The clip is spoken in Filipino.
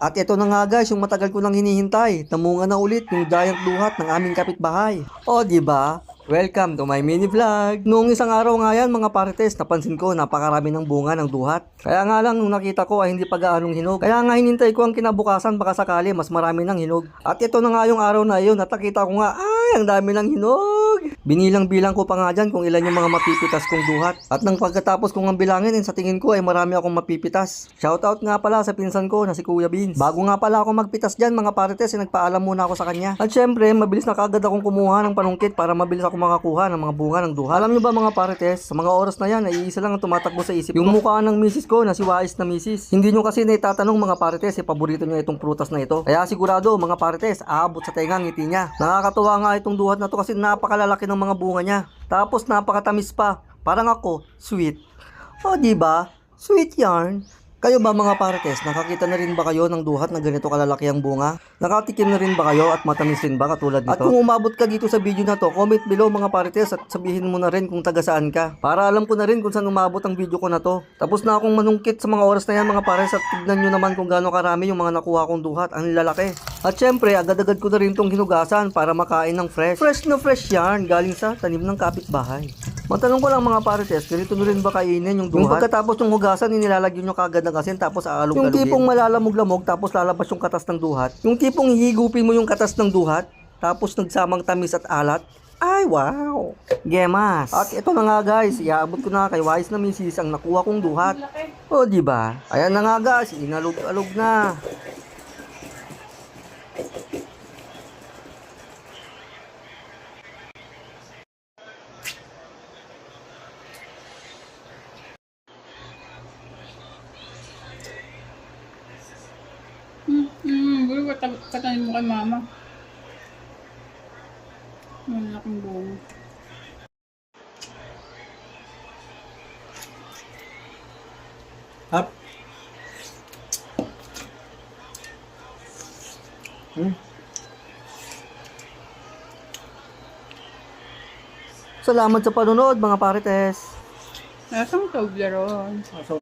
At ito na nga guys, yung matagal ko nang hinihintay. Namunga na ulit yung giant duhat ng aming kapitbahay. O di ba? Welcome to my mini vlog. Noong isang araw nga yan mga parites, napansin ko napakarami ng bunga ng duhat. Kaya nga lang nung nakita ko ay hindi pa gaanong hinog. Kaya nga hinintay ko ang kinabukasan baka sakali mas marami ng hinog. At ito na nga yung araw na iyon at nakita ko nga ay ang dami ng hinog. Binilang-bilang ko pa nga dyan kung ilan yung mga mapipitas kong duhat. At nang pagkatapos kong ang bilangin, sa tingin ko ay marami akong mapipitas. Shoutout nga pala sa pinsan ko na si Kuya Beans. Bago nga pala ako magpitas dyan mga parites, nagpaalam muna ako sa kanya. At syempre, mabilis na kagad akong kumuha ng panungkit para mabilis ako makakuha ng mga bunga ng duhat. Alam nyo ba mga parites, sa mga oras na yan ay isa lang ang tumatakbo sa isip ko. Yung mukha ng misis ko na si Wais na misis. Hindi nyo kasi naitatanong mga parites, paborito nyo itong prutas na ito. Kaya sigurado mga parites, aabot sa tenga ang ngiti niya. Nakakatuwa nga itong duhat na to kasi napakalalaki ng mga bunga niya. Tapos napakatamis pa. Parang ako, sweet. O diba? Sweet yarn. Kayo ba mga parites, nakakita na rin ba kayo ng duhat na ganito kalalaki ang bunga? Nakatikim na rin ba kayo at matamis rin ba katulad nito? At kung umabot ka dito sa video na to, comment below mga parites at sabihin mo na rin kung taga saan ka. Para alam ko na rin kung saan umabot ang video ko na to. Tapos na akong manungkit sa mga oras na yan mga parites at tignan nyo naman kung gaano karami yung mga nakuha kong duhat. Ang lalaki. At syempre, agad-agad ko na rin tong hinugasan para makain ng fresh. Fresh na fresh yarn galing sa tanim ng kapitbahay. Matanong ko lang mga parites, ganito nyo rin ba kainin yung duhat? Yung pagkatapos ng hugasan, nilalagyan nyo kagad ng asin tapos aalog-alugin. Yung tipong malalamog-lamog tapos lalabas yung katas ng duhat. Yung tipong hihigupin mo yung katas ng duhat tapos nagsamang tamis at alat. Ay, wow! Gemas! At ito na nga guys, iaabot ko na kay Wais na misis ang nakuha kong duhat. O, diba? Ayan na nga guys, inalog-alog na. Katanin mo kay mama. Malaking bunga. Hap. Salamat sa panonood mga parites. Nasaan Toblerone?